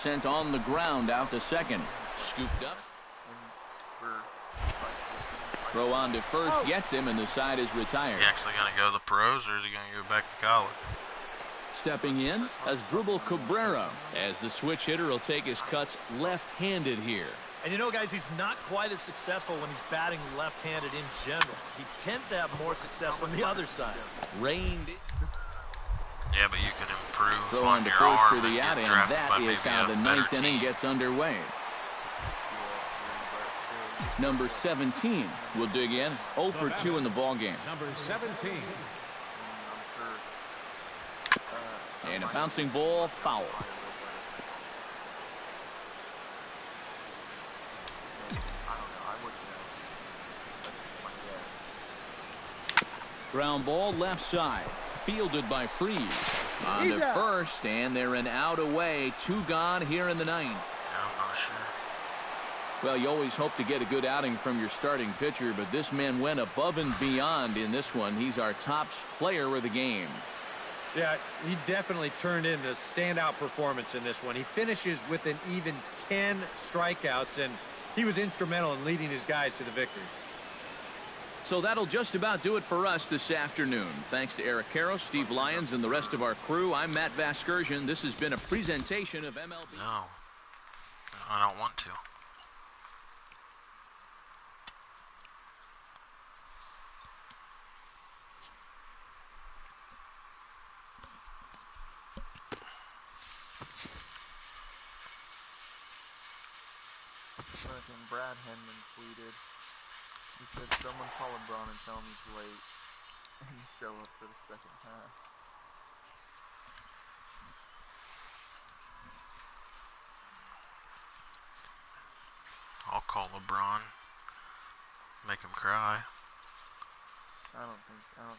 Sent on the ground out to second. Scooped up. Throw on to first, gets him, and the side is retired. Is he actually going to go to the pros, or is he going to go back to college? Stepping in as Dribble Cabrera, as the switch hitter will take his cuts left-handed here. And you know, guys, he's not quite as successful when he's batting left-handed in general. He tends to have more success from the other side. Reined. Yeah, but you could improve Throw on on to your first arm for the out, and that is how the ninth inning gets underway. Number 17 will dig in. 0 for 2 in the ballgame. Number 17. And a bouncing ball, foul. Ground ball left side. Fielded by Freeze. On to first, and they're an out away. 2 gone here in the ninth. I'm not sure. Well, you always hope to get a good outing from your starting pitcher, but this man went above and beyond in this one. He's our top player of the game. Yeah, he definitely turned in the standout performance in this one. He finishes with an even 10 strikeouts, and he was instrumental in leading his guys to the victory. So that'll just about do it for us this afternoon. Thanks to Eric Karros, Steve Lyons, and the rest of our crew. I'm Matt Vasgersian. This has been a presentation of MLB. No, I don't want to. Brad Henman tweeted, he said, someone call LeBron and tell him he's late and show up for the second half. I'll call LeBron. Make him cry. I don't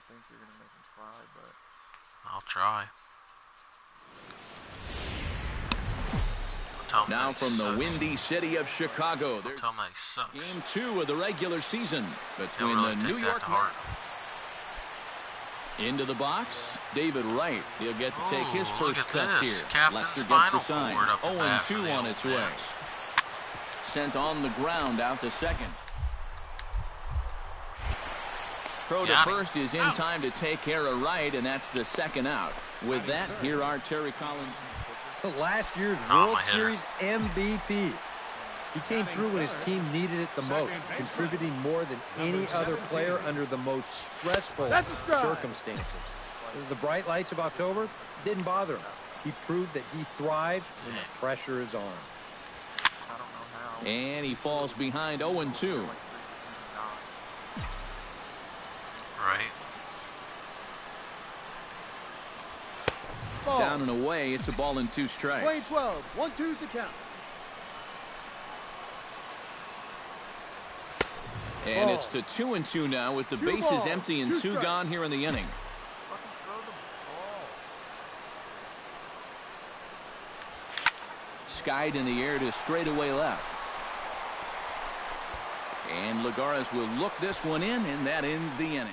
think you're gonna make him cry, but I'll try. Now from the windy city of Chicago, there's game 2 of the regular season between the New York Mets. Into the box, David Wright. He'll get to take his first cuts here. Lester gets the sign. 0-2 on its way. Sent on the ground out to second. Throw to first is in time to take care of Wright, and that's the second out. With that, here are Terry Collins. Last year's World Series MVP. He came through when his team needed it the most, contributing more than any other player under the most stressful circumstances. The bright lights of October didn't bother him. He proved that he thrives when the pressure is on. And he falls behind 0-2. Right. Down and away, it's a ball and 2 strikes. Play 12, 1-2's the count. And it's to 2-2 now with the bases empty and 2 gone here in the inning. Skied in the air to straightaway left. And Lagares will look this one in, and that ends the inning.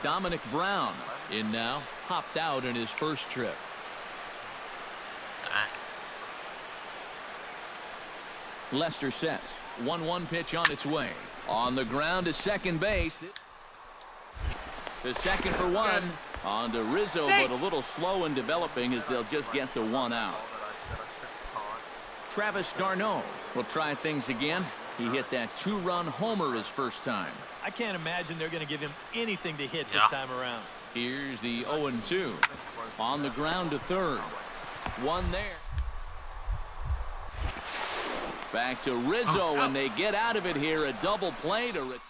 Dominic Brown in now, hopped out in his first trip. Lester sets. 1-1 pitch on its way. On the ground to second base. To second for 1. On to Rizzo, but a little slow in developing as they'll just get the 1 out. Travis d'Arnaud will try things again. He hit that 2-run homer his first time. I can't imagine they're going to give him anything to hit this time around. Here's the 0-2. On the ground to third. 1 there. Back to Rizzo, and they get out of it here. A double play to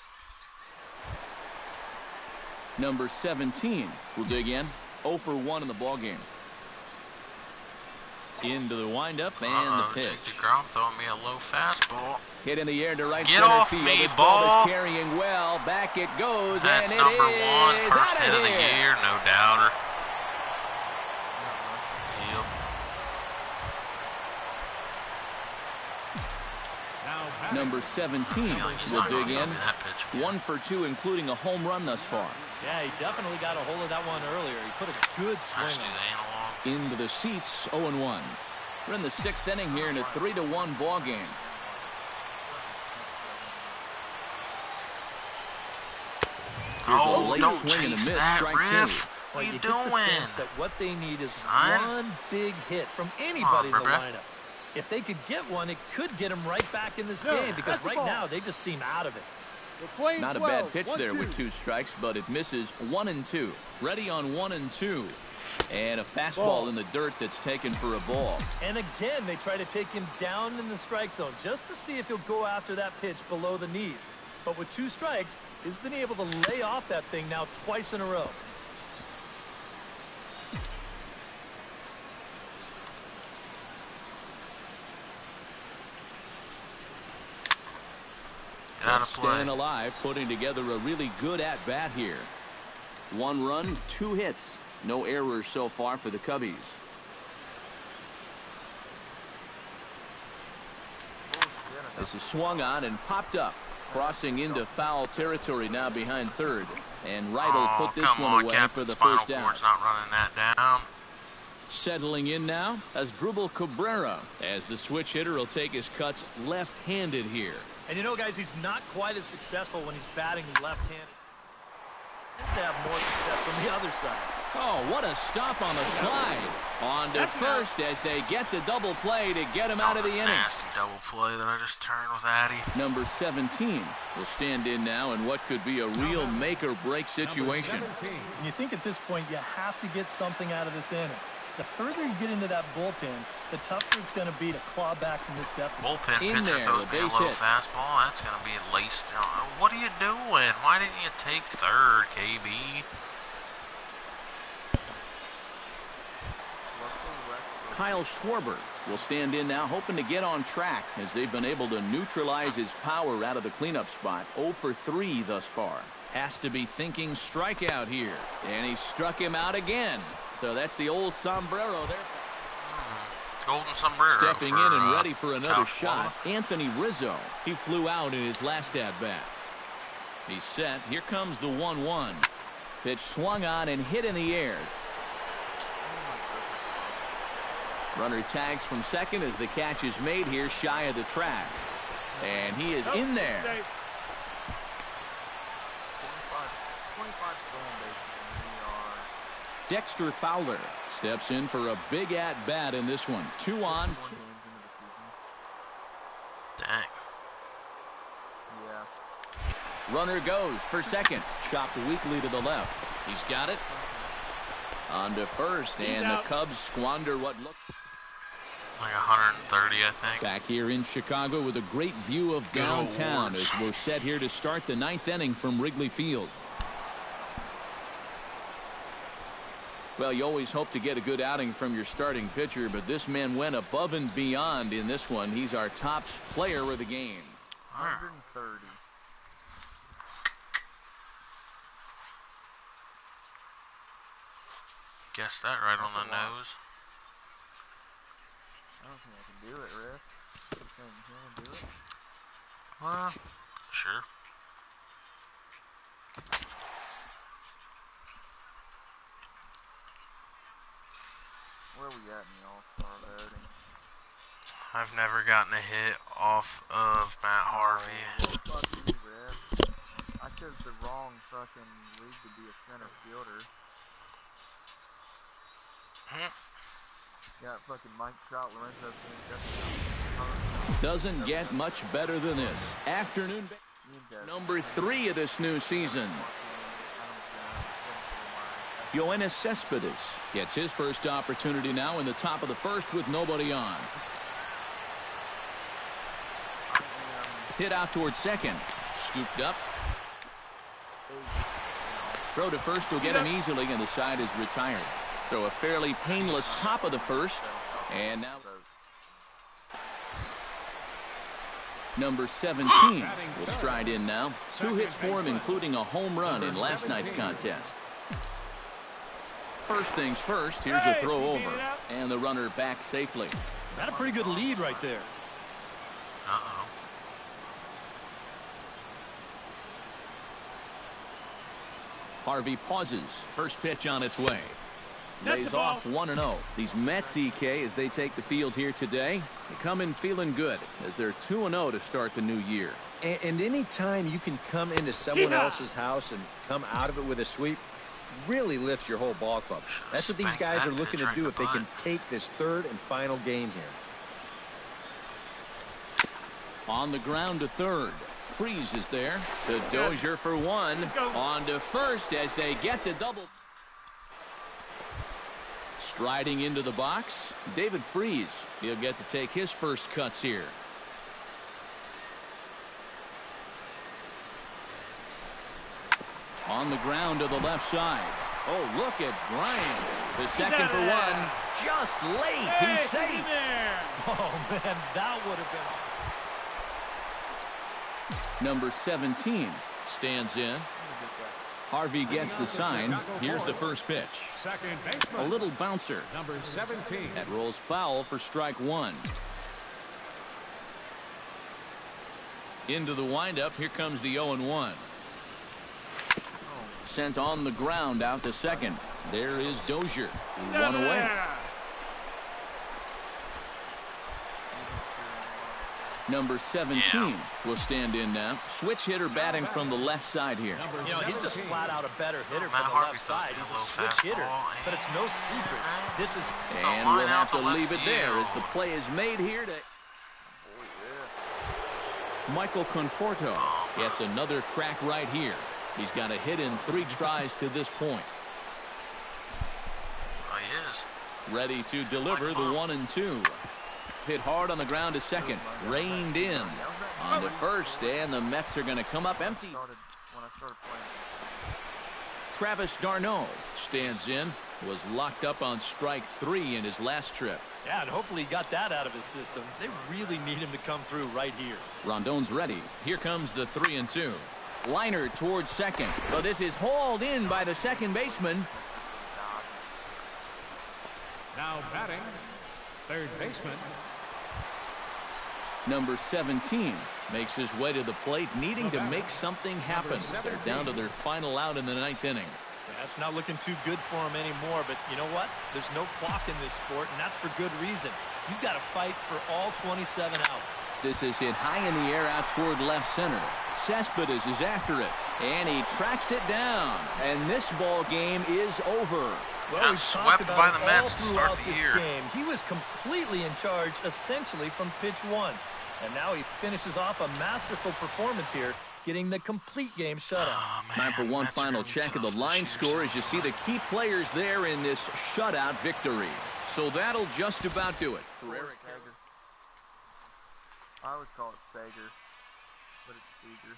number 17 will dig in. 0 for 1 in the ballgame. Into the windup and the pitch. DeGrom throwing me a low fastball. Hit in the air to right Get center off field. me, This ball ball is carrying well. Back it goes, That's and it number 1, is first out hit of the year, no doubter. Number 17 will dig in. 1 for 2, including a home run thus far. Yeah, he definitely got a hold of that one earlier. He put a good swing on it. Analog. into the seats, 0-1. We're in the 6th inning here in a 3-1 ball game. Here's a late swing and a miss, strike 2. Well, you get the sense that what they need is one big hit from anybody in the lineup. If they could get one, it could get them right back in this game, because right now they just seem out of it. Not a bad pitch there with 2 strikes, but it misses 1-2. Ready on 1-2. And a fastball in the dirt that's taken for a ball. And again, they try to take him down in the strike zone just to see if he'll go after that pitch below the knees. But with 2 strikes, he's been able to lay off that thing now twice in a row. Staying alive, putting together a really good at-bat here. 1 run, 2 hits. No errors so far for the Cubbies. This is swung on and popped up. Crossing into foul territory now behind third. And Wright will put this one away for the first out. Not running that down. Settling in now as Drupal Cabrera, as the switch hitter will take his cuts left-handed here. And you know, guys, he's not quite as successful when he's batting left-handed. He has to have more success from the other side. Oh, what a stop on the slide. On to first as they get the double play to get him out of the inning. Nasty double play that I just turned with Addy. Number 17 will stand in now in what could be a real make-or-break situation. And you think at this point you have to get something out of this inning. The further you get into that bullpen, the tougher it's going to be to claw back from this deficit. Bullpen in pitcher there, throws the me a base low hit. fastball. That's going to be laced. What are you doing? Why didn't you take third, KB? Kyle Schwarber will stand in now, hoping to get on track as they've been able to neutralize his power out of the cleanup spot. 0 for 3 thus far. Has to be thinking strikeout here. And he struck him out again. So that's the old sombrero there. Golden sombrero. Stepping in and ready for another shot. Anthony Rizzo. He flew out in his last at-bat. He's set. Here comes the 1-1. Pitch swung on and hit in the air. Runner tags from second as the catch is made here shy of the track. And he is in there. 25 stolen bases, and we are... Dexter Fowler steps in for a big at-bat in this one. 2 on. 4 games into the season. Dang. Yeah. Runner goes for second. Chopped weakly to the left. He's got it. On to first, and the Cubs squander what looked Like 130, I think. back here in Chicago with a great view of downtown as we're set here to start the 9th inning from Wrigley Field. Well, you always hope to get a good outing from your starting pitcher, but this man went above and beyond in this one. He's our top player of the game. 130. Guess that right on the nose. I don't think I can do it, Riff. You think you can do it? Well, sure. Where are we at in the All-Star voting? I've never gotten a hit off of Matt Harvey. Fuck you, Riff. I chose the wrong fucking league to be a center fielder. Got fucking Mike Trout, Lorenzo King, Doesn't get much better than this. Afternoon number 3 of this new season. Yoenis Cespedes gets his first opportunity now in the top of the first with nobody on. Hit out towards second. Scooped up. Throw to first will get him easily, and the side is retired. So a fairly painless top of the first. And now number 17 will stride in now. 2 hits for him, including a home run in last night's contest. First things first, here's a throw over. And the runner back safely. Got a pretty good lead right there. Uh-oh. Harvey pauses. First pitch on its way. lays off 1-0. These Mets, EK, as they take the field here today, they come in feeling good as they're 2-0 to start the new year. And any time you can come into someone else's house and come out of it with a sweep, really lifts your whole ball club. That's what these guys are looking to do if they can take this third and final game here. On the ground to third. Freeze is there. The Dozier for one. On to first as they get the double. Striding into the box, David Freeze. He'll get to take his first cuts here. On the ground to the left side. Oh, look at Bryant. The second for one. Just late. He's safe. Oh, man, that would have been. Number 17 stands in. Harvey gets the sign. Here's the first pitch. A little bouncer. Number 17. That rolls foul for strike one. Into the windup. Here comes the 0-1. Sent on the ground out to second. There is Dozier. One away. Number 17 will stand in now. Switch hitter batting from the left side here. You know, he's just flat out a better hitter from the left side. He's a switch hitter, but it's no secret. This is. And we'll have to leave it there as the play is made here to. Michael Conforto gets another crack right here. He's got a hit in 3 tries to this point. Oh, he is. Ready to deliver the 1-2. Hit hard on the ground to second. Reined in on to first, and the Mets are going to come up empty. Travis d'Arnaud stands in. Was locked up on strike 3 in his last trip. Yeah, and hopefully he got that out of his system. They really need him to come through right here. Rondon's ready. Here comes the 3-2. Liner towards second. But this is hauled in by the second baseman. Now batting, third baseman. Number 17 makes his way to the plate, needing to make something happen. They're down to their final out in the 9th inning. That's not looking too good for him anymore, but you know what? There's no clock in this sport, and that's for good reason. You've got to fight for all 27 outs. This is hit high in the air out toward left center. Cespedes is after it, and he tracks it down. And this ball game is over. Well, Got swept by the Mets to start the year. Game. He was completely in charge, essentially, from pitch 1. And now he finishes off a masterful performance here, getting the complete game shutout. Oh, Time for one final check of the line score as you see the key players there in this shutout victory. So that'll just about do it for Eric. I always call it Sager, but it's Seager.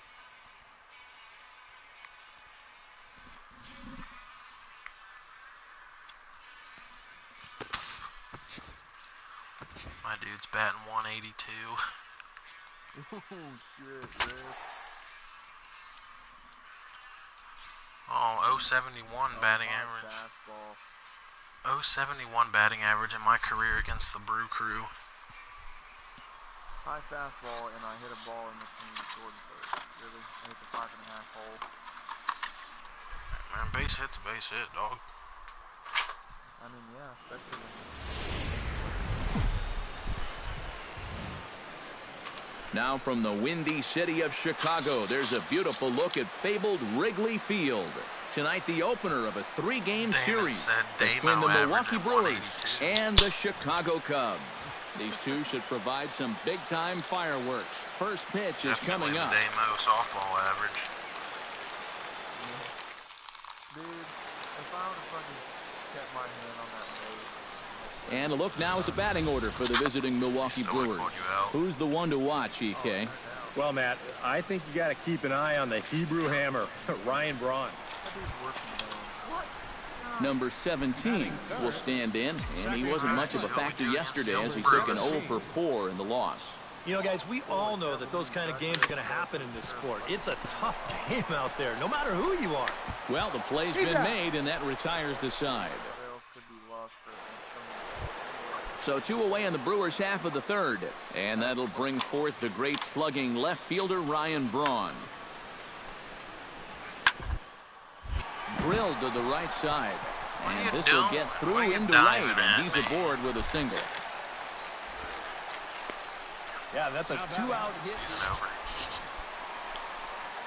My dude's batting 182. Ooh, shit, Rick. Oh, 071 batting average. Fastball. 071 batting average in my career against the Brew Crew. High fastball, and I hit a ball in between short and third. Really? I hit the 5.5 hole. Man, base hit's a base hit, dog. I mean, yeah, especially when... Now from the windy city of Chicago, there's a beautiful look at fabled Wrigley Field. Tonight, the opener of a 3-game series between the Milwaukee Brewers and the Chicago Cubs. These two should provide some big-time fireworks. First pitch is coming up. Demo softball average. Dude, if I would have fucking kept my hand on that base. And a look now at the batting order for the visiting Milwaukee Brewers. Who's the one to watch, EK? Well, Matt, I think you got to keep an eye on the Hebrew Hammer, Ryan Braun. Number 17 will stand in, and he wasn't much of a factor yesterday as he took an 0 for 4 in the loss. You know, guys, we all know that those kind of games are going to happen in this sport. It's a tough game out there, no matter who you are. Well, the play's been made, and that retires the side. So 2 away in the Brewers' half of the third, and that'll bring forth the great slugging left fielder Ryan Braun. Drilled to the right side. And this will get through into right, and he's aboard with a single. Yeah, that's a 2-out hit.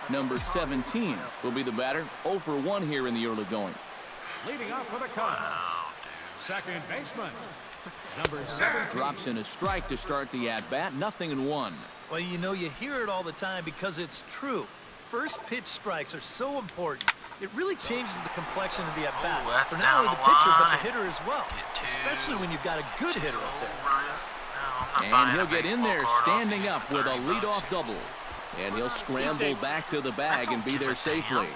Number 17 will be the batter. 0 for 1 here in the early going. Leading off with a Cubs. Second baseman. Number 17. Drops in a strike to start the at-bat. 0-1. Well, you know, you hear it all the time because it's true. First pitch strikes are so important. It really changes the complexion of the at-bat for not only the pitcher but the hitter as well, especially when you've got a good hitter up there. And he'll get in there standing up with a leadoff double. And he'll scramble back to the bag and be there safely.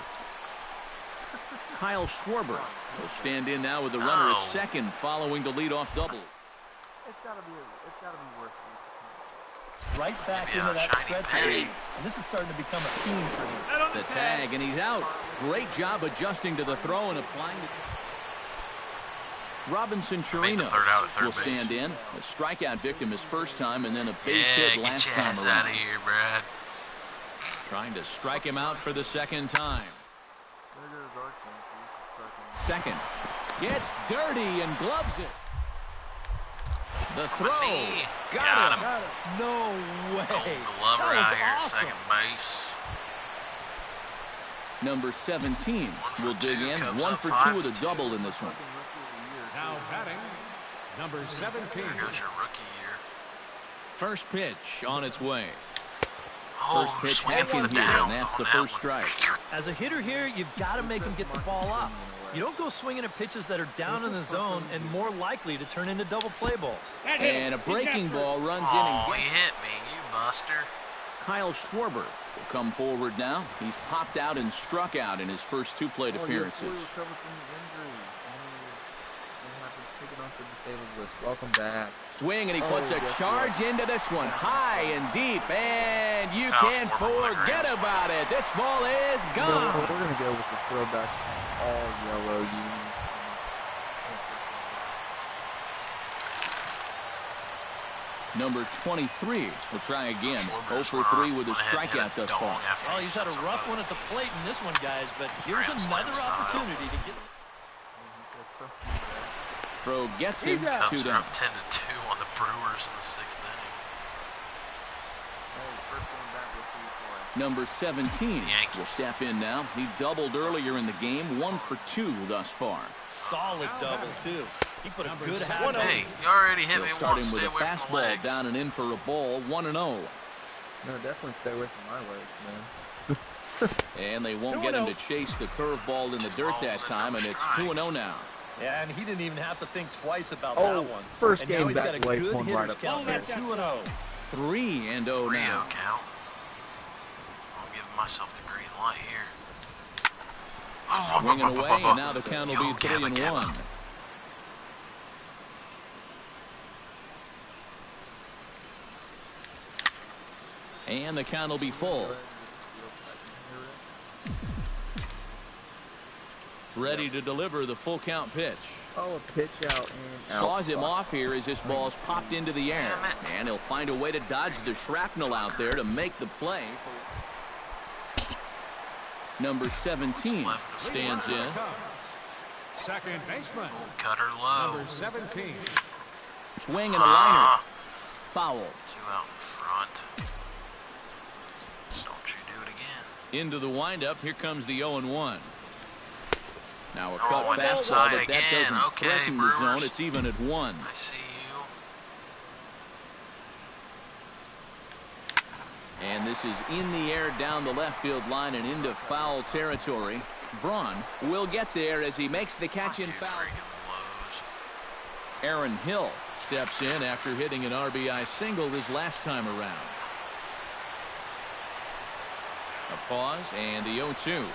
Kyle Schwarber will stand in now with the runner at second following the leadoff double. It's gotta be worth it. Right back into that stretch. And this is starting to become a theme for him. The tag, and he's out. Great job adjusting to the throw and applying it. Robinson Chirinos will stand in. A strikeout victim his first time, and then a base hit last time around. Out of here, Brad. Trying to strike him out for the second time. Second. Gets dirty and gloves it. The throw. Got him. No way. Glover That was out here at awesome. second base. Number 17 will dig in. 1 for 2 with a double in this one. Now batting, number 17. There goes your rookie year. First pitch on its way. Oh, First pitch swinging back in for the here, downs and that's on the that first one. strike. As a hitter here, you've got to make him get the ball up. You don't go swinging at pitches that are down in the zone and more likely to turn into double play balls. And a breaking ball runs in Oh, and he gets hit me, you buster. Kyle Schwarber will come forward now. He's popped out and struck out in his first 2 plate appearances. Welcome back. Swing, and he puts a charge into this one. High and deep, and you can't forget about it. This ball is gone. We're going to go with the throwback all yellow unis. Number 23 will try again. 0 for 3 with a strikeout thus far. Well, he's had a rough one at the plate in this one, guys, but here's another opportunity to get... Throw gets him. 2 Cubs are down. up 10-2 on the Brewers in the 6th inning. Hey, first game back, we'll see you play. Number 17 will step in now. He doubled earlier in the game. 1 for 2 thus far. Solid double, too. He put a good hat on. Hey, you already hit He'll me start once. him with Stay a away from the fastball legs. down and in for a ball. 1-0. No, definitely stay away from my legs, man. And they won't get him to chase the curveball in the dirt that time, and it's 2-0 now. Yeah, and he didn't even have to think twice about Oh, that one. first and game now he's back got a place, good one hitter's right up. count here, 2-0. 3-0 now. Rio count. I'm giving myself the green light here. Swinging away, and now the count will be 3-1. And the count will be full. Ready to deliver the full count pitch. Oh, a pitch out and out. Saws him off here as this ball's popped into the air. And he'll find a way to dodge the shrapnel out there to make the play. Number 17 stands in. Second baseman, Cutter low. number 17. Swing and a liner. Foul. 2 out in front. Don't you do it again. Into the windup. Here comes the 0-1. Now a Oh, cut and fastball, inside but that again. doesn't Okay, threaten the Brewers. zone. It's even at 1. I see you. And this is in the air down the left field line and into foul territory. Braun will get there as he makes the catch in foul. Aaron Hill steps in after hitting an RBI single his last time around. A pause and the 0-2.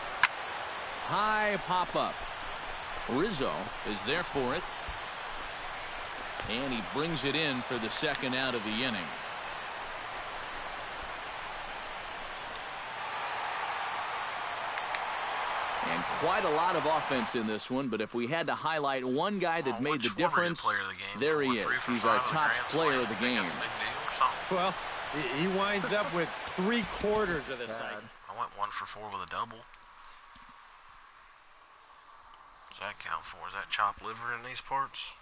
High pop-up. Rizzo is there for it. And he brings it in for the second out of the inning. And quite a lot of offense in this one, but if we had to highlight one guy that made the difference, there he is. He's our top player of the game. Well, he winds up with 3/4 of the cycle. I went 1 for 4 with a double. So that count for? Is that chopped liver in these parts?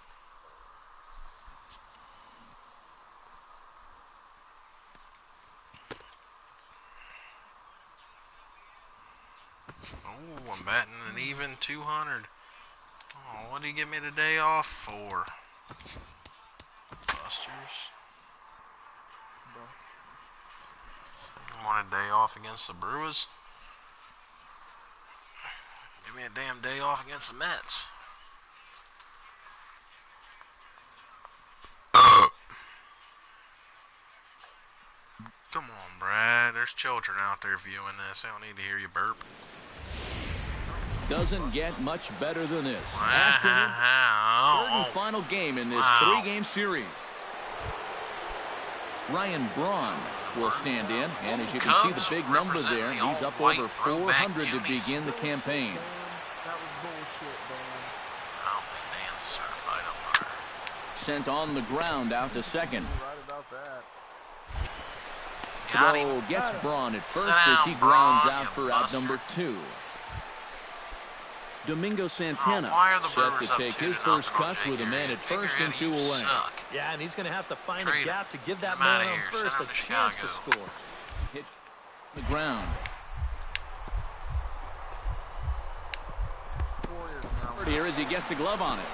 Oh, I'm batting an even 200. Oh, what did he give me the day off for? Busters. You want a day off against the Brewers? Give me a damn day off against the Mets. Come on, Brad. There's children out there viewing this. They don't need to hear you burp. Doesn't get much better than this. Wow. Third and final game in this three-game series. Ryan Braun will stand in, and as you can see the big number there, he's up over 400 to begin the campaign. That was bullshit, Dan. I don't think Dan's a certified umpire. Sent on the ground out to second. You're right about that. Throw gets Braun at first as he grounds out for out number 2. Domingo Santana set to take his first cuts with a man at first and 2 away. Yeah, and he's going to have to find a gap to give that man on first a chance to score. Hit the ground. Here as he gets a glove on it.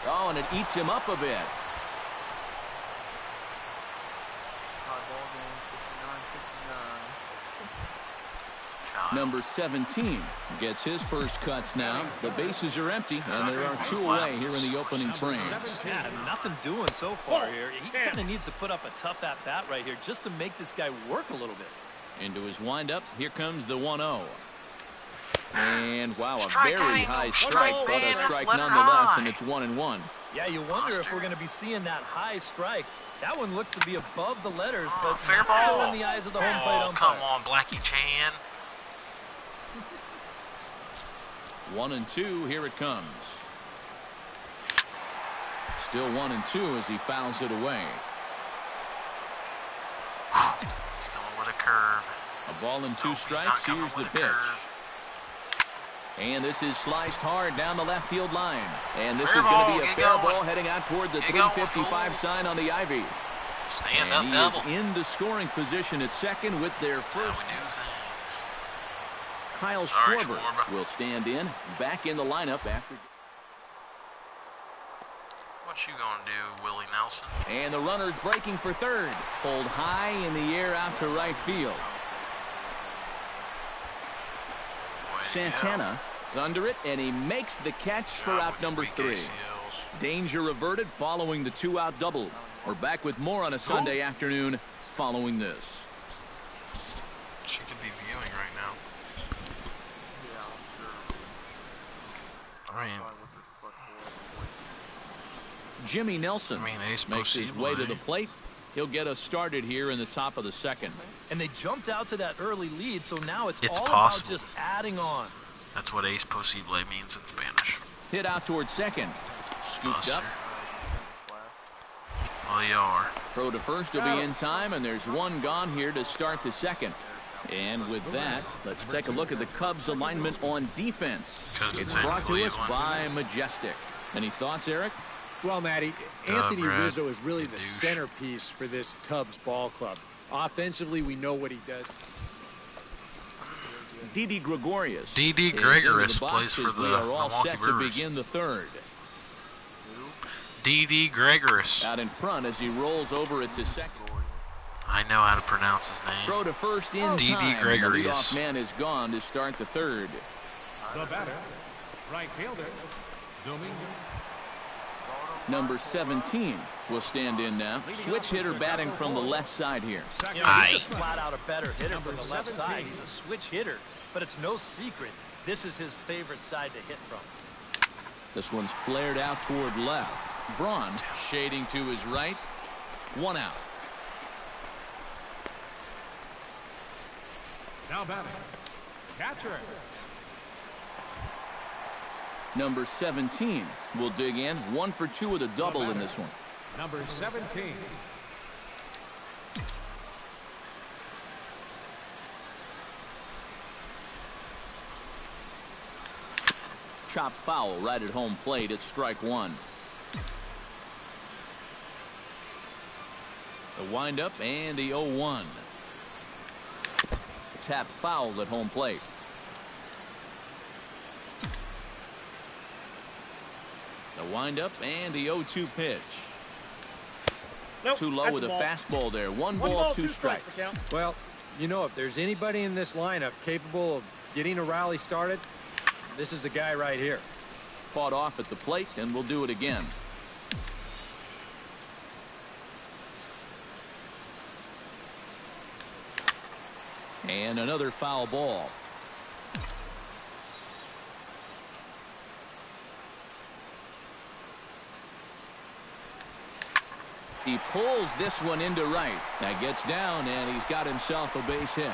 Oh, and it eats him up a bit. Number 17 gets his first cuts now. The bases are empty, and there are 2 away here in the opening frame. Yeah, nothing doing so far here. He kind of needs to put up a tough at-bat right here just to make this guy work a little bit. Into his windup, here comes the 1-0. And, wow, a very high strike, but a strike nonetheless, and it's 1-1. Yeah, you wonder if we're going to be seeing that high strike. That one looked to be above the letters, but fair not ball. so in the eyes of the home plate umpire. Come on, Blackie Chan. 1-2, here it comes. Still 1-2 as he fouls it away. He's going with a curve. A ball and 2 strikes. Here's the pitch. And this is sliced hard down the left field line. And this is going to be a fair ball heading out toward the 355 sign on the ivy. Stand and up, he is in the scoring position at second with their first. Kyle Schwarber will stand in, back in the lineup after. What you gonna do, Willie Nelson? And the runner's breaking for third. Pulled high in the air out to right field. Santana is under it, and he makes the catch for out number 3. Danger averted following the 2-out double. We're back with more on a Sunday afternoon following this. She could be viewing right now. I mean, Jimmy Nelson makes his way to the plate. He'll get us started here in the top of the second. And they jumped out to that early lead, so now it's all possible. about just adding on. That's what ace posible means in Spanish. Hit out towards second. Scooped up. Well, you are. Throw to first will be in time, and there's 1 gone here to start the second. And with that, let's take a look at the Cubs' alignment on defense. It's brought to us by Majestic. Any thoughts, Eric? Well, Matty, Anthony Rizzo is really the centerpiece for this Cubs ball club. Offensively, we know what he does. Didi Gregorius. Didi Gregorius plays for the we are all Milwaukee set Brewers. To begin the third. Didi Gregorius. Out in front as he rolls over it to second. I know how to pronounce his name. Throw to first in Didi time. Gregorius. The leadoff man is gone to start the third. The batter, right fielder, Domingo. Number 17 will stand in now. Switch hitter batting from the left side here. You know, he's just flat out a better hitter from the left side. He's a switch hitter, but it's no secret. This is his favorite side to hit from. This one's flared out toward left. Braun shading to his right. 1 out. Now batting, catcher. Number 17 will dig in. 1 for 2 with a double in this one. Number 17. chop foul right at home plate. It's strike one. The windup and the 0-1. Tap foul at home plate. The windup and the 0-2 pitch. Nope, too low with a fastball there. One ball, two strikes. Well, you know, if there's anybody in this lineup capable of getting a rally started, this is the guy right here. Fought off at the plate, and we'll do it again. And another foul ball. He pulls this one into right. That gets down, and he's got himself a base hit.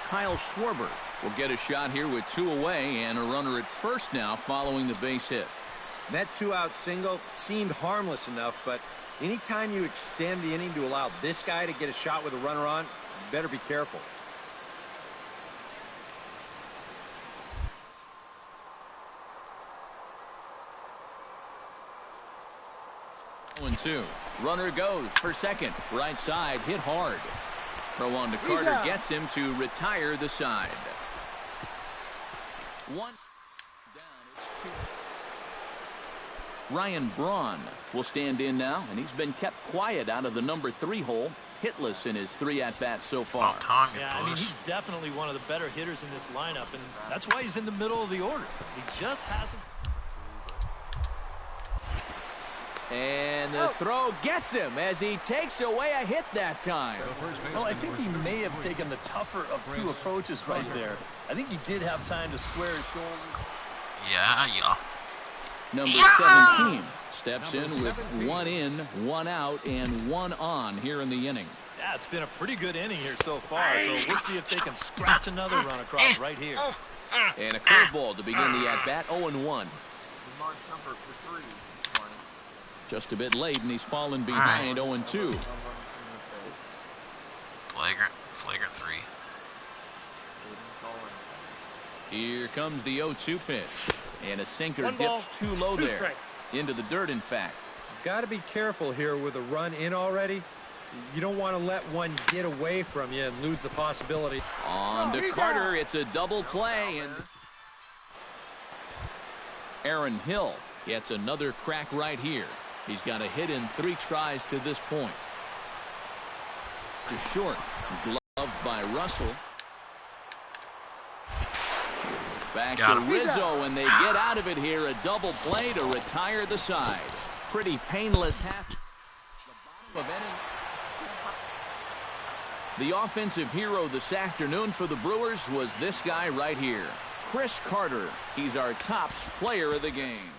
Kyle Schwarber will get a shot here with 2 away and a runner at first now following the base hit. That 2-out single seemed harmless enough, but anytime you extend the inning to allow this guy to get a shot with a runner on, you better be careful. 0-2. Runner goes for second. Right side hit hard. Throw on to Carter gets him to retire the side. One down. It's 2. Ryan Braun will stand in now, and he's been kept quiet out of the number 3 hole. Hitless in his 3 at-bats so far. Yeah, I mean, he's definitely one of the better hitters in this lineup, and that's why he's in the middle of the order. He just hasn't. And the throw gets him as he takes away a hit that time. Well, I think he may have taken the tougher of 2 approaches right there. I think he did have time to square his shoulders. Yeah. Number 17 steps in with 1 in, 1 out, and 1 on here in the inning. Yeah, it's been a pretty good inning here so far, so we'll see if they can scratch another run across right here. And a curveball to begin the at-bat, 0-1. Just a bit late, and he's fallen behind 0-2. Flagrant 3. Here comes the 0-2 pitch. And a sinker dips too low there. Into the dirt, in fact. Got to be careful here with a run in already. You don't want to let one get away from you and lose the possibility. On to Carter. It's a double play. And Aaron Hill gets another crack right here. He's got a hit in 3 tries to this point. To short. Gloved by Russell. Back to Rizzo, and they get out of it here. A double play to retire the side. Pretty painless half. The offensive hero this afternoon for the Brewers was this guy right here. Chris Carter. He's our top player of the game.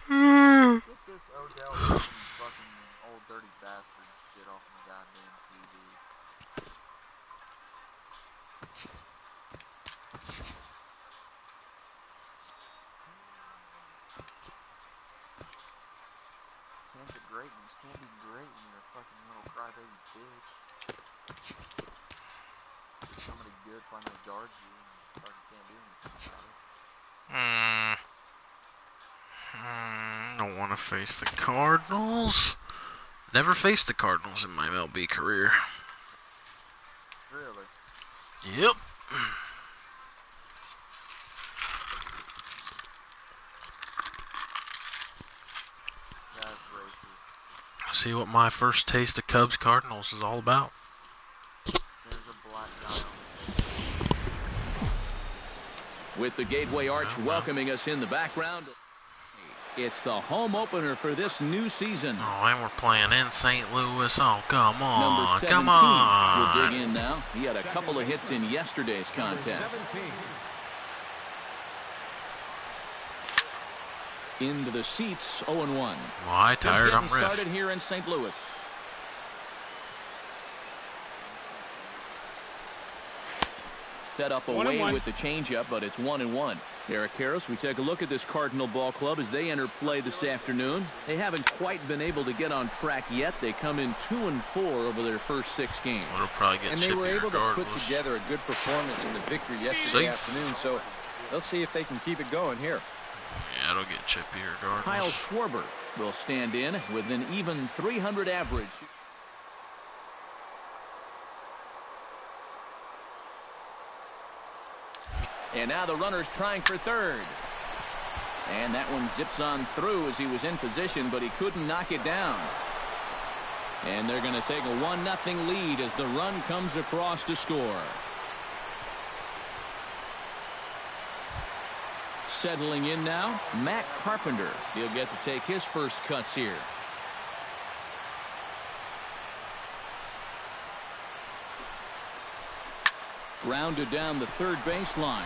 Get this Odell fucking old dirty bastard shit off my goddamn TV. Chance of greatness can't be great when you're a fucking little crybaby bitch. Somebody good finally guards you and fucking can't do anything about it. Don't want to face the Cardinals. Never faced the Cardinals in my MLB career. Really? Yep. That's racist. See what my first taste of Cubs Cardinals is all about. There's a black guy on With the Gateway Arch welcoming us in the background. It's the home opener for this new season. Oh, and we're playing in St. Louis. Oh, come on. Number 17 come on. will dig in now. He had a couple of hits in yesterday's contest. Into the seats, 0-1. Well, I tired. I'm ready. Started here in St. Louis. set up away with the changeup, but it's 1-1. Eric Harris, we take a look at this Cardinal ball club as they enter play this afternoon. They haven't quite been able to get on track yet. They come in 2-4 over their first 6 games. It'll probably get and they were able regardless. to put together a good performance in the victory yesterday afternoon, so they'll see if they can keep it going here. Yeah, it'll get chippy regardless. Kyle Schwarber will stand in with an even .300 average. And now the runner's trying for third. And that one zips on through as he was in position, but he couldn't knock it down. And they're going to take a 1-0 lead as the run comes across to score. Settling in now, Matt Carpenter. He'll get to take his first cuts here. Grounded down the third baseline.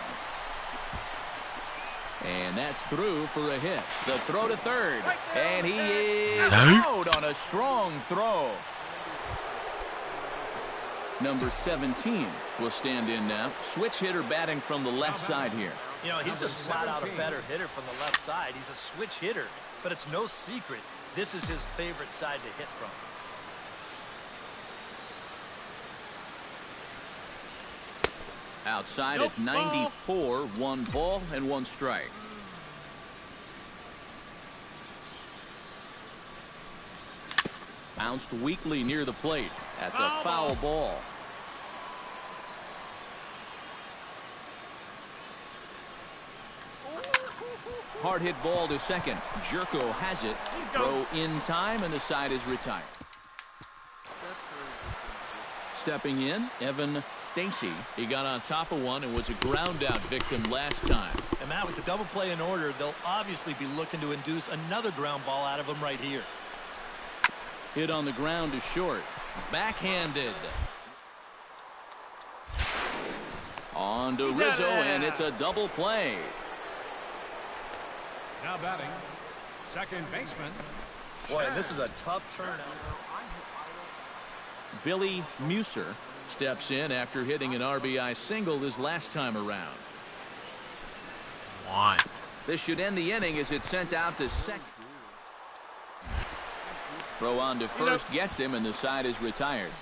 And that's through for a hit. The throw to third. And he is out on a strong throw. Number 17 will stand in now. Switch hitter batting from the left side here. You know, he's just flat out a better hitter from the left side. He's a switch hitter, but it's no secret. This is his favorite side to hit from. Outside at 94, 1 ball and 1 strike. Bounced weakly near the plate. That's a foul ball. Hard hit ball to second. Jerko has it. Throw in time, and the side is retired. Stepping in, Evan Stacy. He got on top of one and was a ground out victim last time. And Matt, with the double play in order, they'll obviously be looking to induce another ground ball out of him right here. Hit on the ground is short. Backhanded. On to Rizzo, and it's a double play. Now batting, second baseman. Boy, this is a tough turnout. Billy Muser steps in after hitting an RBI single his last time around. Why? This should end the inning as it's sent out to second. Throw on to first gets him, and the side is retired.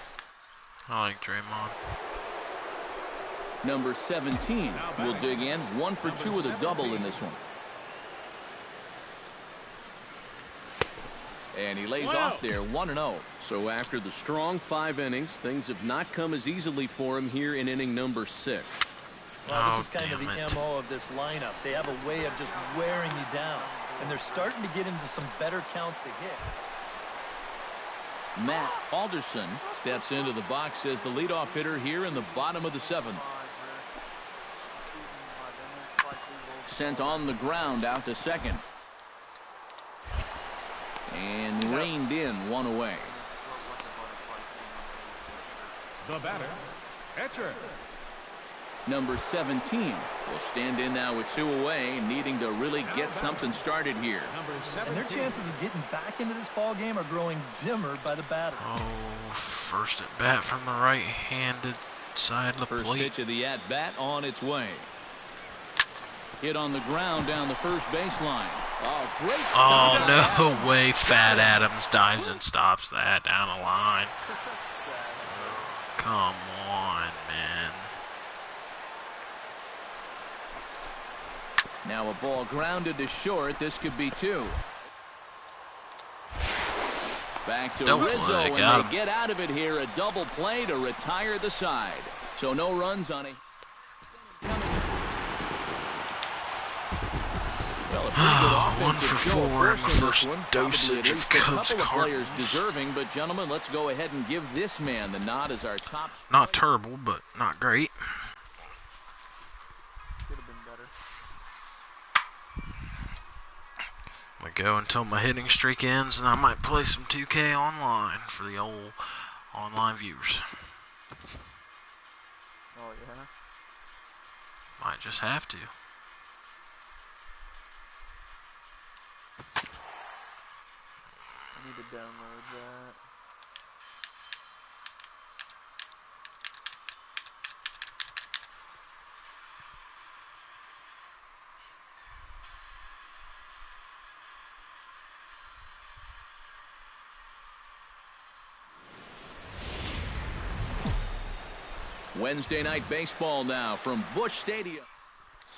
I like Draymond. Number 17 will dig in. 1 for 2 with a double in this one. And he lays off there 1-0. So after the strong 5 innings, things have not come as easily for him here in inning number 6. Well, this is kind of the MO of this lineup. They have a way of just wearing you down, and they're starting to get into some better counts to hit. Matt Alderson steps into the box as the leadoff hitter here in the bottom of the 7th. Sent on the ground out to second. And reined in 1 away. The batter, Etcher. Number 17 will stand in now with 2 away, needing to really get something started here. And their chances of getting back into this ball game are growing dimmer by the batter. Oh, first at bat from the right-handed side of the First plate. pitch of the at bat on its way. Hit on the ground down the first baseline. Oh, great stop. Oh, no way. Fat Adams dives and stops that down the line. Come on, man. Now a ball grounded to short. This could be 2. Back to Rizzo, and they get out of it here. A double play to retire the side. So no runs on it. Well, a pretty good offensive show in my first dosage of Cubs players deserving, but gentlemen, let's go ahead and give this man the nod as our top. Not terrible, but not great. Could have been better. I'm gonna go until my hitting streak ends, and I might play some 2K online for the old online viewers. Oh yeah. Might just have to. I need to download that. Wednesday night baseball now from Busch Stadium.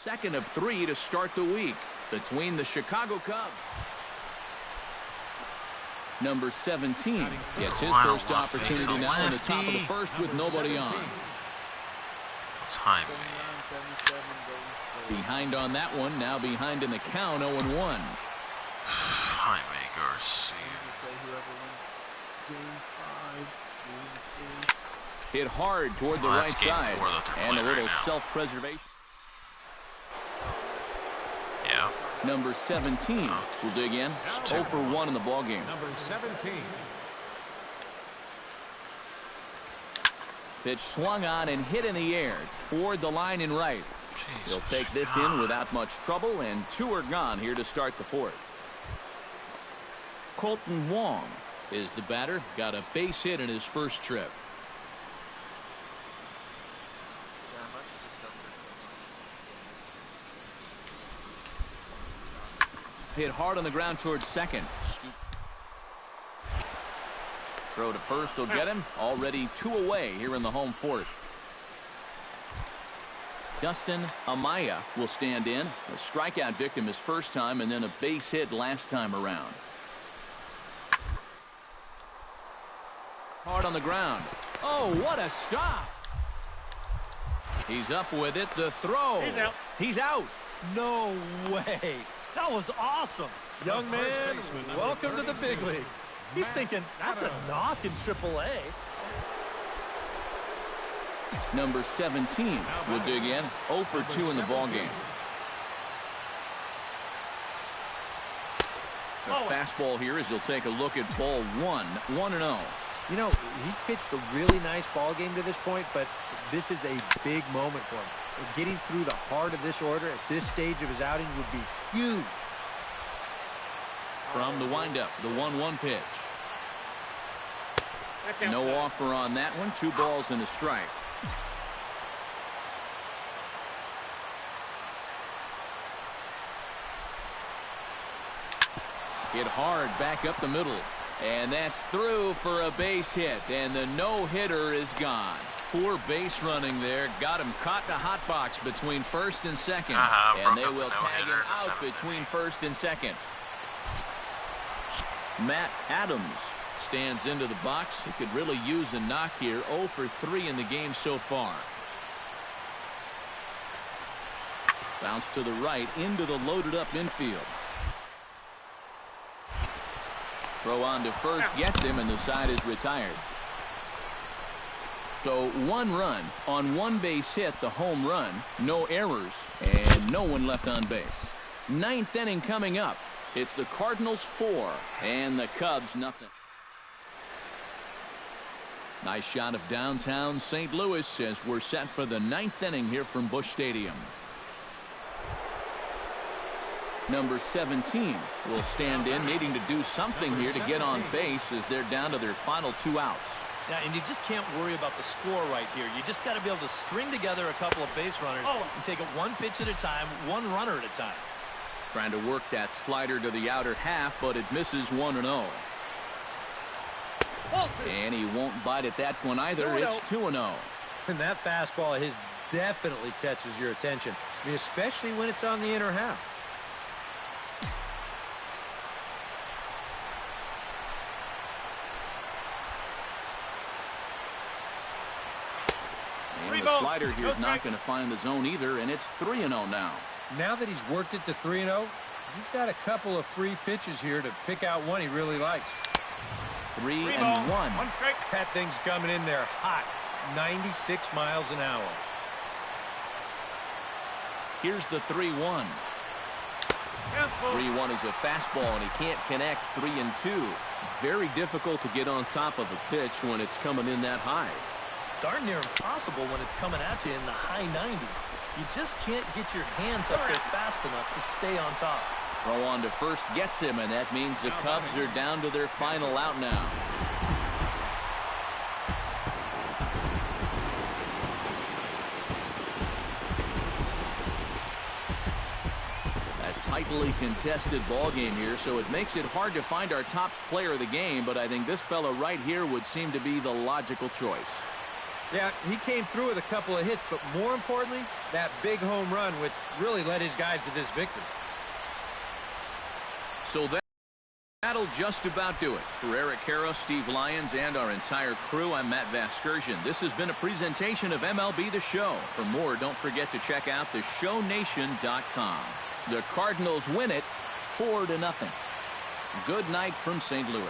Second of 3 to start the week between the Chicago Cubs. Number 17 gets his first opportunity now in the top of the first with nobody on. Time behind on that one, now behind in the count, 0-1. Jaime Garcia. Hit hard toward the right side, and a little self-preservation. Yeah. Number 17 will dig in. 0 for 1 in the ball game. Number 17. Pitch swung on and hit in the air toward the line in right. He'll take this in without much trouble, and 2 are gone here to start the 4th. Colton Wong is the batter. Got a base hit in his first trip. Hit hard on the ground towards second. Throw to first will get him. Already 2 away here in the home 4th. Dustin Amaya will stand in. A strikeout victim his first time, and then a base hit last time around. Hard on the ground. Oh, what a stop. He's up with it. The throw. He's out. He's out. No way. That was awesome. Young man, welcome to the big leagues. He's thinking, that's a knock in AAA. Number 17 will dig in. 0 for 2 in the ball game. The fastball here as he'll take a look at ball 1. 1-0. You know, he's pitched a really nice ball game to this point, but this is a big moment for him. Getting through the heart of this order at this stage of his outing would be huge. From the windup, the 1-1 pitch. No offer on that one. 2 balls and a strike. Hit hard back up the middle. And that's through for a base hit. And the no-hitter is gone. Poor base running there. Got him caught in a hot box between first and second. And they will tag him out between first and second. Matt Adams stands into the box. He could really use a knock here. 0 for 3 in the game so far. Bounce to the right into the loaded up infield. Throw on to first gets him, and the side is retired. So 1 run on 1 base hit, the home run, no errors, and no one left on base. 9th inning coming up. It's the Cardinals 4 and the Cubs nothing. Nice shot of downtown St. Louis as we're set for the 9th inning here from Busch Stadium. Number 17 will stand in, needing to do something here to get on base as they're down to their final 2 outs. Yeah, and you just can't worry about the score right here. You just got to be able to string together a couple of base runners and take it 1 pitch at a time, 1 runner at a time. Trying to work that slider to the outer half, but it misses 1-0. And he won't bite at that one either. It's 2-0. And that fastball of his definitely catches your attention. I mean, especially when it's on the inner half. And the slider here is not going to find the zone either, and it's 3-0 now. Now that he's worked it to 3-0, he's got a couple of free pitches here to pick out one he really likes. 3-1. That thing's coming in there hot. 96 miles an hour. Here's the 3-1. 3-1 is a fastball, and he can't connect. 3-2. Very difficult to get on top of a pitch when it's coming in that high. Darn near impossible when it's coming at you in the high 90s. You just can't get your hands up there fast enough to stay on top. Throw on to first gets him, and that means the Cubs are down to their final out now. A tightly contested ball game here, so it makes it hard to find our top player of the game, but I think this fella right here would seem to be the logical choice. Yeah, he came through with a couple of hits, but more importantly, that big home run, which really led his guys to this victory. So that'll just about do it. For Eric Harrow, Steve Lyons, and our entire crew, I'm Matt Vasgersian. This has been a presentation of MLB The Show. For more, don't forget to check out theshownation.com. The Cardinals win it 4-0. Good night from St. Louis.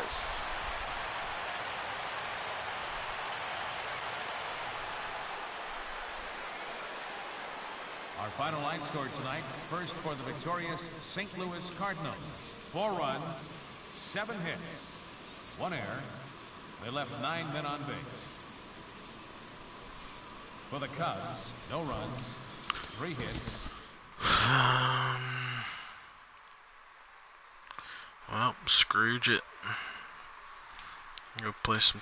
Our final line score tonight, first for the victorious St. Louis Cardinals. 4 runs, 7 hits, 1 error. They left 9 men on base. For the Cubs, no runs, 3 hits. Well, Scrooge it. Go play some